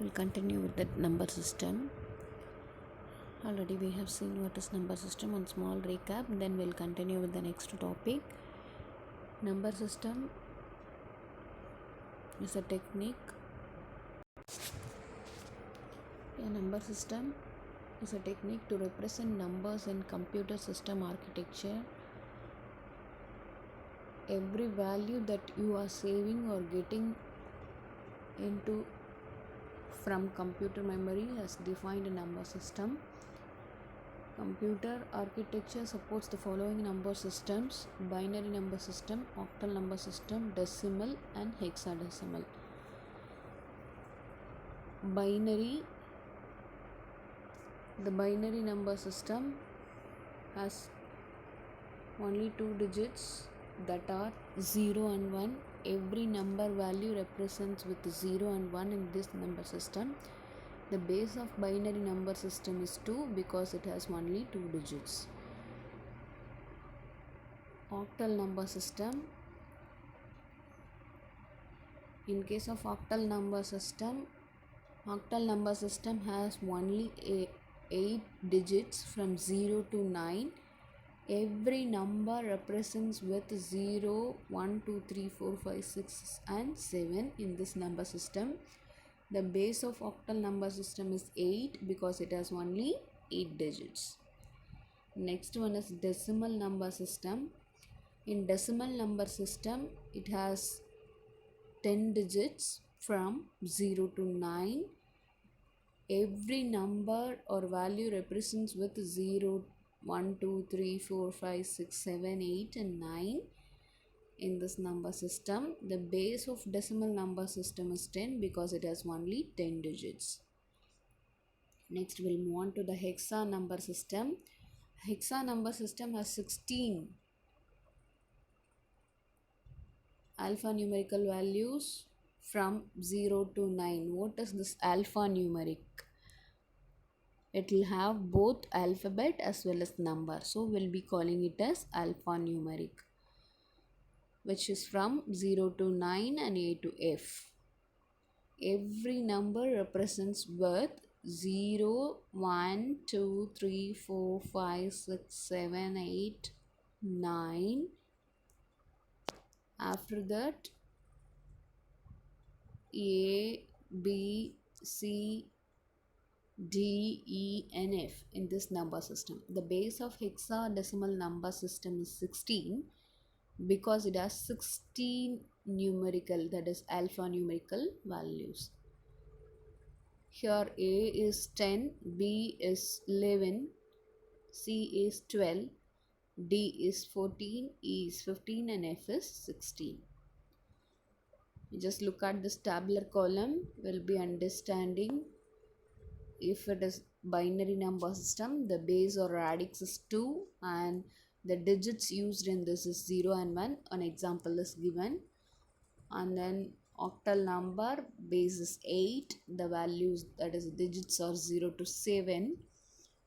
We'll continue with the number system. Already we have seen what is number system on small recap. Then we'll continue with the next topic. Number system is a technique. A number system is a technique to represent numbers in computer system architecture. Every value that you are saving or getting into from computer memory has defined a number system. Computer architecture supports the following number systems: binary number system, octal number system, decimal, and hexadecimal. The binary number system has only two digits that are 0 and 1. Every number value represents with 0 and 1 in this number system. The base of binary number system is 2 because it has only two digits. Octal number system. In case of octal number system has only 8 digits from 0 to 9. Every number represents with 0, 1, 2, 3, 4, 5, 6 and 7 in this number system. The base of octal number system is 8 because it has only 8 digits. Next one is decimal number system. In decimal number system, it has 10 digits from 0 to 9. Every number or value represents with 0, 1, 2, 3, 4, 5, 6, 7, 8 and 9 in this number system. The base of decimal number system is 10 because it has only 10 digits. Next we'll move on to the hexa number system. Hexa number system has 16 alphanumerical values from 0 to 9. What is this alphanumeric? It will have both alphabet as well as number. So we'll be calling it as alphanumeric, which is from 0 to 9 and A to F. Every number represents with 0, 1, 2, 3, 4, 5, 6, 7, 8, 9. After that, A, B, C, D, E, and F in this number system. The base of hexadecimal number system is 16 because it has 16 numerical, that is alphanumerical values. Here A is 10, B is 11, C is 12, D is 14, E is 15 and F is 16. Just look at this tabular column, we'll be understanding. If it is binary number system, the base or radix is 2 and the digits used in this is 0 and 1. An example is given. And then octal number, base is 8, the values, that is digits are 0 to 7.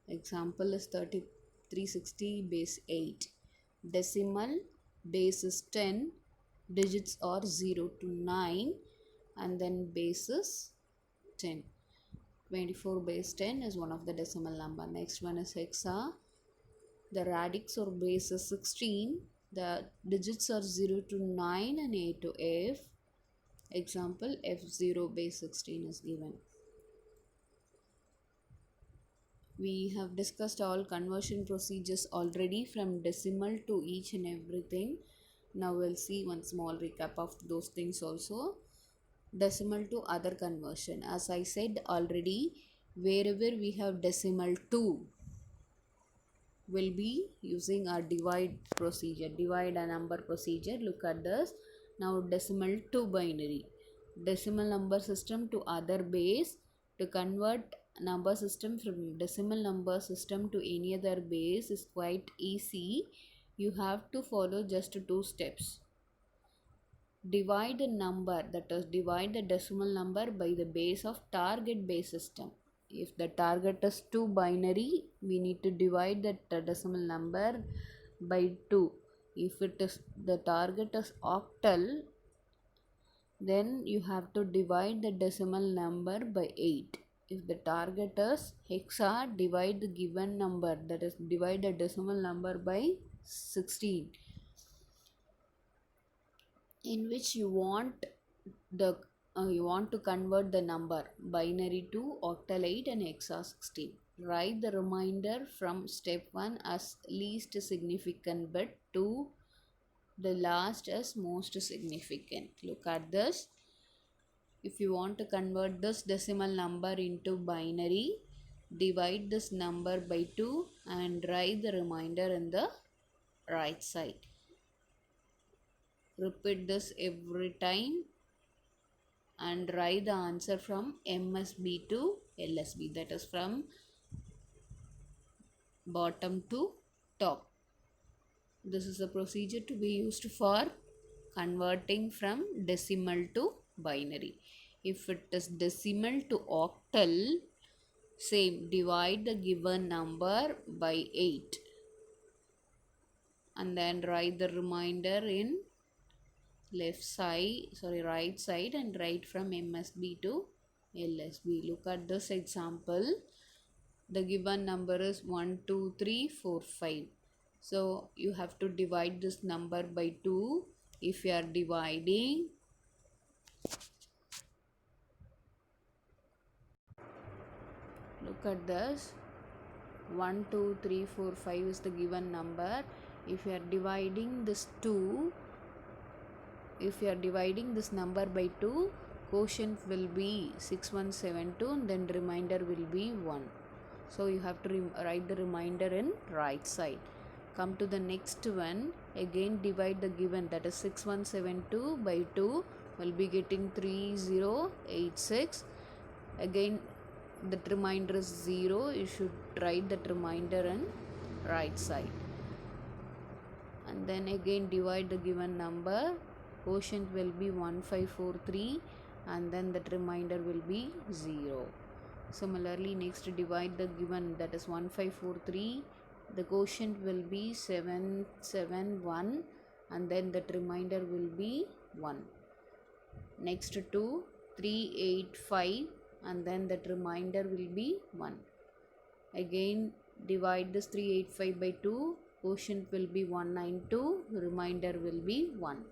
Example is 3360, base 8. Decimal, base is 10, digits are 0 to 9 and then base is 10. 24 base 10 is one of the decimal number. Next one is hexa. The radix or base is 16. The digits are 0 to 9 and A to F. Example, F0 base 16 is given. We have discussed all conversion procedures already from decimal to each and everything. Now we'll see one small recap of those things also. Decimal to other conversion. As I said already, wherever we have decimal 2, will be using our divide procedure, divide a number procedure. Look at this. Now decimal to binary. Decimal number system to other base. To convert number system from decimal number system to any other base is quite easy. You have to follow just 2 steps. Divide a number, that is divide the decimal number by the base of target base system. If the target is 2 binary, we need to divide that decimal number by 2. If it is the target is octal, then you have to divide the decimal number by 8. If the target is hexa, divide the given number, that is divide the decimal number by 16, in which the you want to convert the number binary to octal 8 and hexa 16. Write the remainder from step 1 as least significant bit to the last as most significant. Look at this. If you want to convert this decimal number into binary, divide this number by 2 and write the remainder in the right side. Repeat this every time and write the answer from MSB to LSB, that is from bottom to top. This is a procedure to be used for converting from decimal to binary. If it is decimal to octal, same, divide the given number by 8 and then write the remainder in right side and write from MSB to LSB. Look at this example. The given number is 1, 2, 3, 4, 5. So you have to divide this number by 2. If you are dividing, look at this. 1, 2, 3, 4, 5 is the given number. If you are dividing this number by 2, quotient will be 6172 and then remainder will be 1. So you have to write the remainder in right side. Come to the next one. Again divide the given, that is 6172 by 2, will be getting 3086. Again that remainder is 0. You should write that remainder in right side. And then again divide the given number. Quotient will be 1543 and then that remainder will be 0. Similarly, next divide the given, that is 1543. The quotient will be 771 and then that remainder will be 1. Next to 385 and then that remainder will be 1. Again divide this 385 by 2. Quotient will be 192. Remainder will be 1.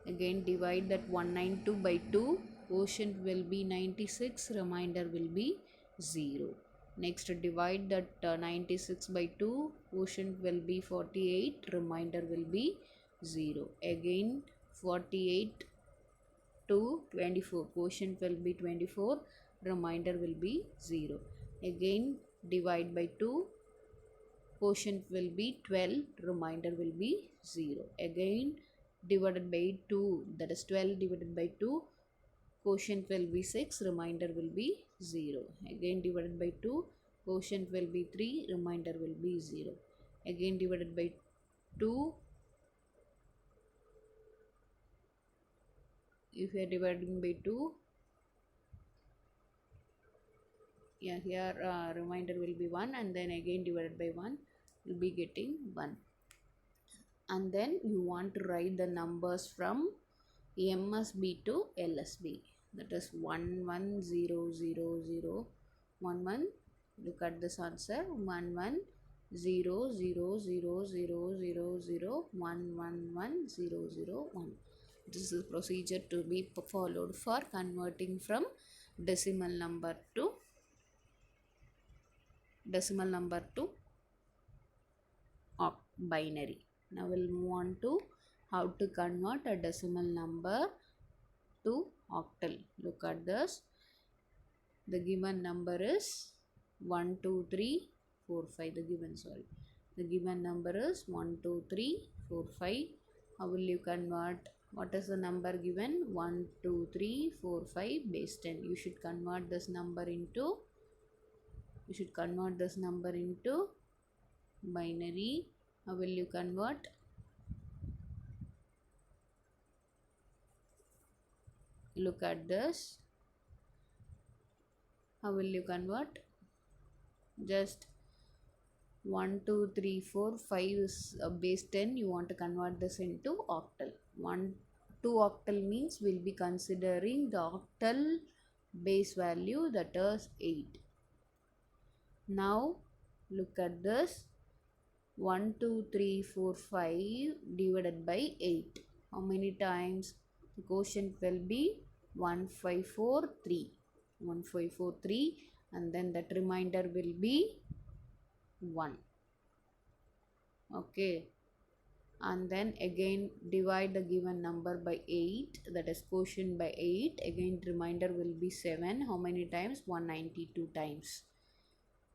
Again divide that 192 by 2. Quotient will be 96. Remainder will be 0. Next divide that 96 by 2. Quotient will be 48. Remainder will be 0. Again 48 to 24. Quotient will be 24. Remainder will be 0. Again divide by 2. Quotient will be 12. Remainder will be 0. Again divided by 2, that is 12 divided by 2. Quotient will be 6. Remainder will be 0. Again divided by 2. Quotient will be 3. Remainder will be 0. Again divided by 2. If you are dividing by 2, here remainder will be 1 and then again divided by 1 will be getting 1. And then you want to write the numbers from MSB to LSB, that is 110011. Look at this answer, 11000000111101. This is procedure to be followed for converting from decimal number to binary. Now we'll move on to how to convert a decimal number to octal. Look at this. The given number is 12345. The given number is 12345. How will you convert? What is the number given? 12345 base 10. You should convert this number into binary. How will you convert? Look at this. How will you convert? Just 1, 2, 3, 4, 5 is base 10. You want to convert this into octal. 1, 2 octal means we'll be considering the octal base value, that is 8. Now look at this. 1 2 3 4 5 divided by 8. How many times? The quotient will be 1543. 1543, and then that remainder will be 1. Okay, and then again divide the given number by 8, that is quotient by 8. Again remainder will be 7. How many times? 192 times.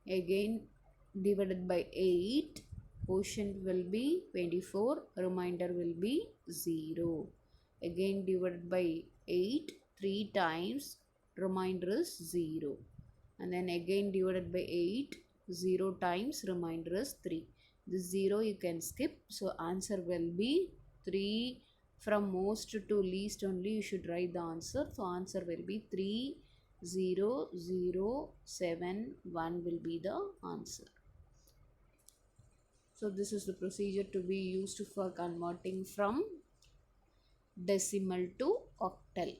Again divided by 8, quotient will be 24, remainder will be 0. Again divided by 8 3 times, remainder is 0. And then again divided by 8 0 times, remainder is 3. This 0 you can skip, so answer will be 3. From most to least only you should write the answer. So answer will be 3007 will be the answer. So this is the procedure to be used for converting from decimal to octal.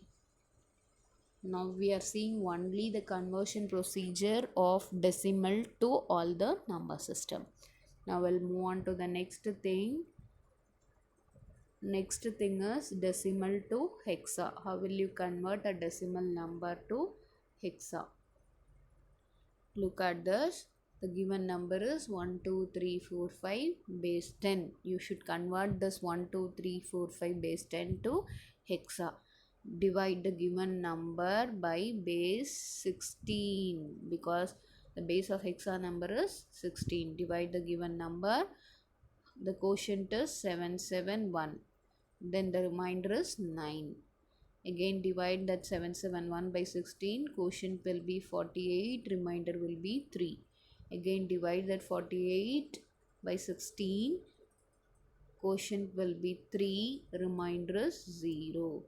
Now we are seeing only the conversion procedure of decimal to all the number system. Now we'll move on to the next thing. Next thing is decimal to hexa. How will you convert a decimal number to hexa? Look at this. The given number is 1 2 3 4 5 base 10. You should convert this 1 2 3 4 5 base 10 to hexa. Divide the given number by base 16, because the base of hexa number is 16. Divide the given number. The quotient is 771. Then the remainder is 9. Again divide that 771 by 16. Quotient will be 48. Remainder will be 3. Again divide that 48 by 16. Quotient will be 3. Remainder is 0.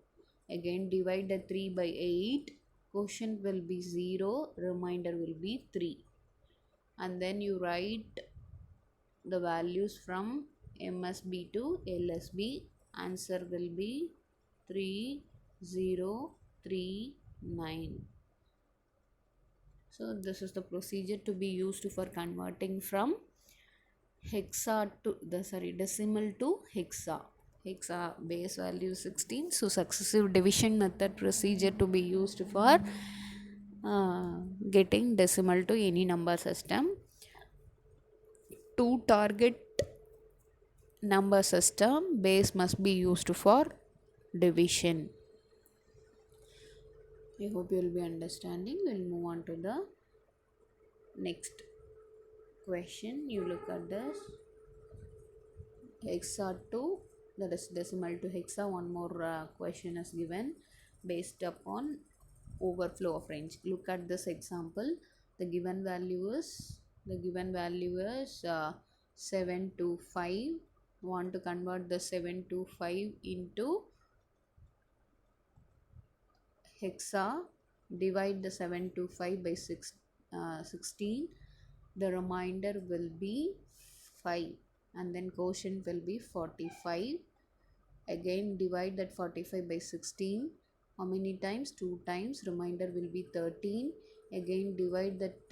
Again divide the 3 by 8. Quotient will be 0. Remainder will be 3. And then you write the values from MSB to LSB. Answer will be 3039. So this is the procedure to be used for converting from hexa to decimal to hexa. Hexa base value 16. So successive division method procedure to be used for getting decimal to any number system. To target number system, base must be used for division. I hope you will be understanding. We'll move on to the next question. You look at this. Hexa to, that is decimal to hexa. One more question is given based upon overflow of range. Look at this example. The given value is 7 to 5. Want to convert the 7 to 5 into hexa. Divide the 7 to 5 by 16. The remainder will be 5, and then quotient will be 45. Again divide that 45 by 16. How many times? 2 times. Remainder will be 13. Again divide that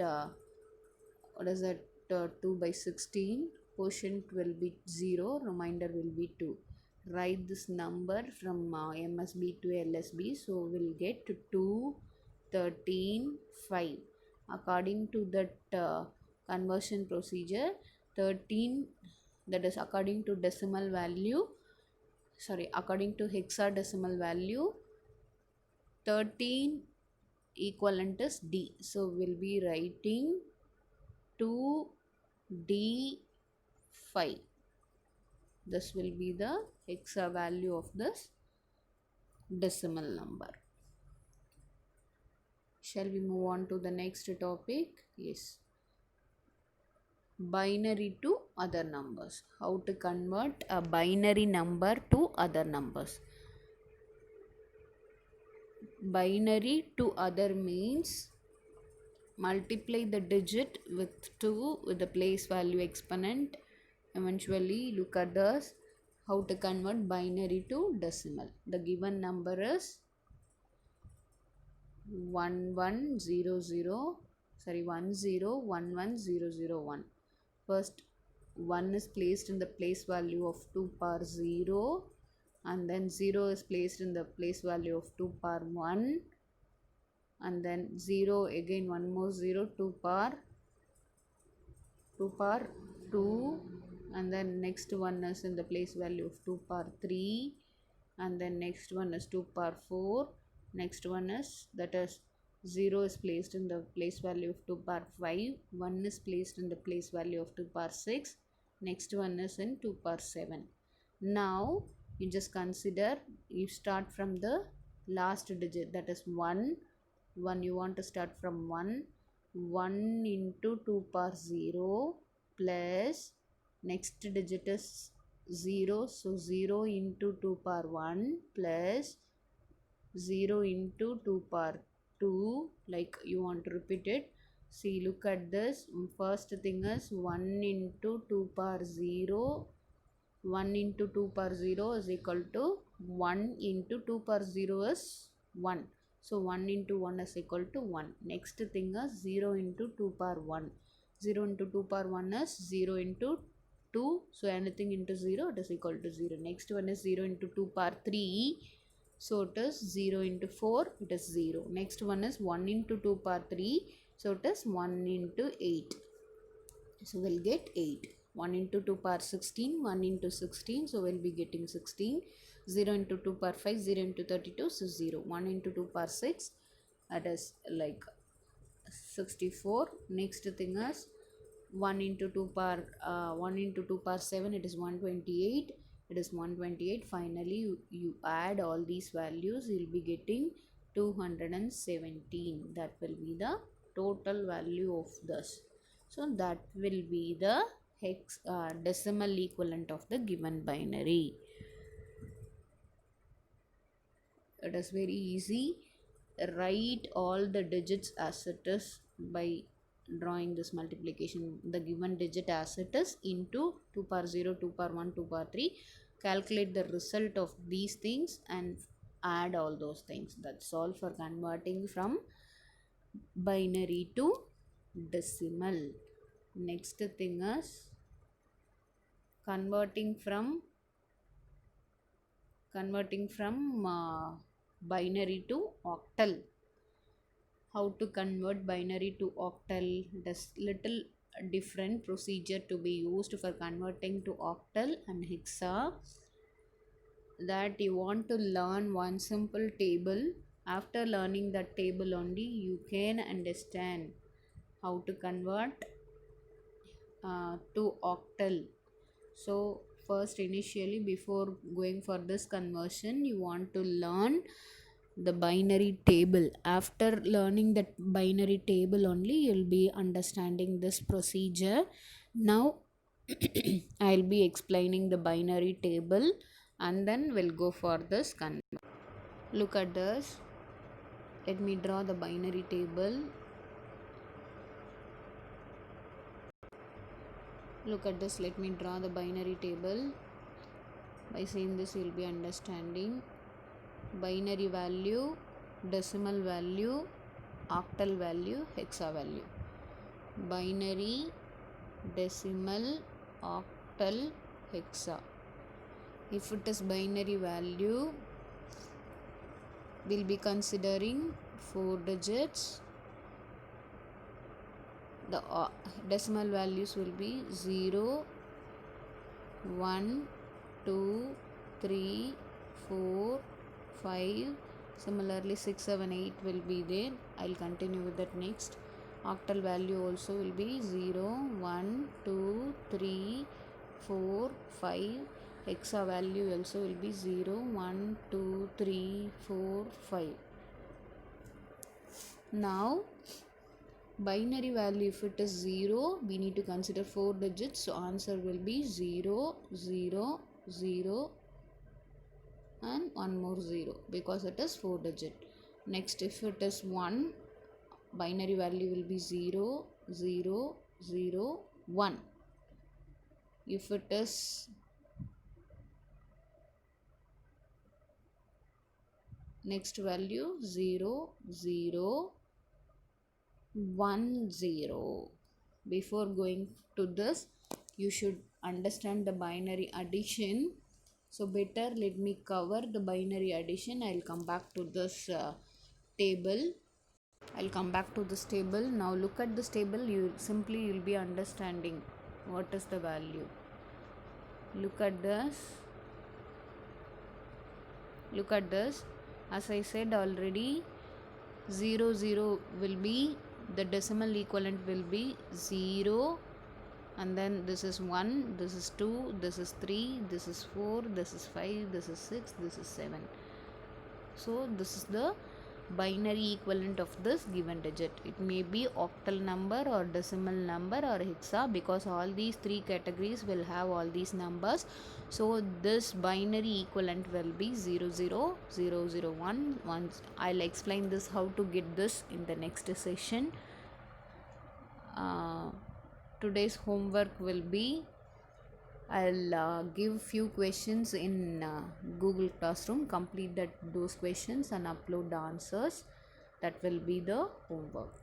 2 by 16. Quotient will be 0. Remainder will be 2. Write this number from MSB to LSB. So we'll get 2 13 5. According to that conversion procedure, 13, that is according to decimal value, according to hexadecimal value, 13 equivalent is D. So we'll be writing 2D5. This will be the hexa value of this decimal number. Shall we move on to the next topic? Yes. Binary to other numbers. How to convert a binary number to other numbers. Binary to other means multiply the digit with 2 with the place value exponent. Eventually look at this. how to convert binary to decimal. The given number is 1011001. First 1 is placed in the place value of 2 power 0, and then 0 is placed in the place value of 2 power 1, and then 0 again, one more 0, 2 power 2, and then next one is in the place value of 2 power 3, and then next one is 2 power 4. Next one is, that is 0 is placed in the place value of 2 power 5, 1 is placed in the place value of 2 power 6, next one is in 2 power 7. Now you just consider, you start from the last digit, that is 1. You want to start from 1 into 2 power 0 plus next digit is 0, so 0 into 2 power 1 plus 0 into 2 power 2, like you want to repeat it. See, look at this. First thing is 1 into 2 power 0. 1 into 2 power 0 is equal to 1 into 2 power 0 is 1. So 1 into 1 is equal to 1. Next thing is 0 into 2 power 1. 0 into 2 power 1 is 0 into 2. So anything into 0, it is equal to 0. Next one is 0 into 2 power 3. So it is 0 into 4, it is 0. Next one is 1 into 2 power 3. So it is 1 into 8. So we'll get 8. 1 into 2 power 16, 1 into 16, so we'll be getting 16. 0 into 2 power 5, 0 into 32, so 0. 1 into 2 power 6, that is like 64. Next thing is 1 into 2 power 7, it is 128. It is 128. Finally you add all these values, you'll be getting 217. That will be the total value of this. So that will be the decimal equivalent of the given binary. It is very easy. Write all the digits as it is by drawing this multiplication. The given digit as it is into 2 power 0, 2 power 1, 2 power 3. Calculate the result of these things and add all those things. That's all for converting from binary to decimal. Next thing is converting from binary to octal. How to convert binary to octal? There's little different procedure to be used for converting to octal and hexa. That you want to learn one simple table. After learning that table only, you can understand how to convert to octal. So first, initially, before going for this conversion, you want to learn the binary table. After learning that binary table only, you'll be understanding this procedure. Now I'll be explaining the binary table and then we'll go for this conversion. Look at this. Let me draw the binary table. Look at this. Let me draw the binary table. By saying this, you'll be understanding binary value, decimal value, octal value, hexa value. Binary, decimal, octal, hexa. If it is binary value, we'll be considering 4 digits. The decimal values will be 0, 1, 2, 3, 4, 5. Similarly 6, 7, 8 will be there. I'll continue with that next. Octal value also will be 0, 1, 2, 3, 4, 5. Hexa value also will be 0, 1, 2, 3, 4, 5. Now binary value, if it is 0, we need to consider 4 digits. So answer will be 0, 0, 0 and one more 0 because it is 4 digit. Next, if it is 1, binary value will be 0, 0, 0, 1. If it is next value 0 0 1 0. Before going to this, you should understand the binary addition. So better let me cover the binary addition. I'll come back to this table. I'll come back to this table. Now look at this table. You'll be understanding what is the value. Look at this. Look at this. As I said already, 0 0 will be, the decimal equivalent will be 0, and then this is 1, this is 2, this is 3, this is 4, this is 5, this is 6, this is 7. So this is the binary equivalent of this given digit. It may be octal number or decimal number or hexa, because all these three categories will have all these numbers. So this binary equivalent will be 0 0 0 0 1 1. I'll explain this how to get this in the next session. Today's homework will be, I'll give few questions in Google Classroom. Complete those questions and upload the answers. That will be the homework.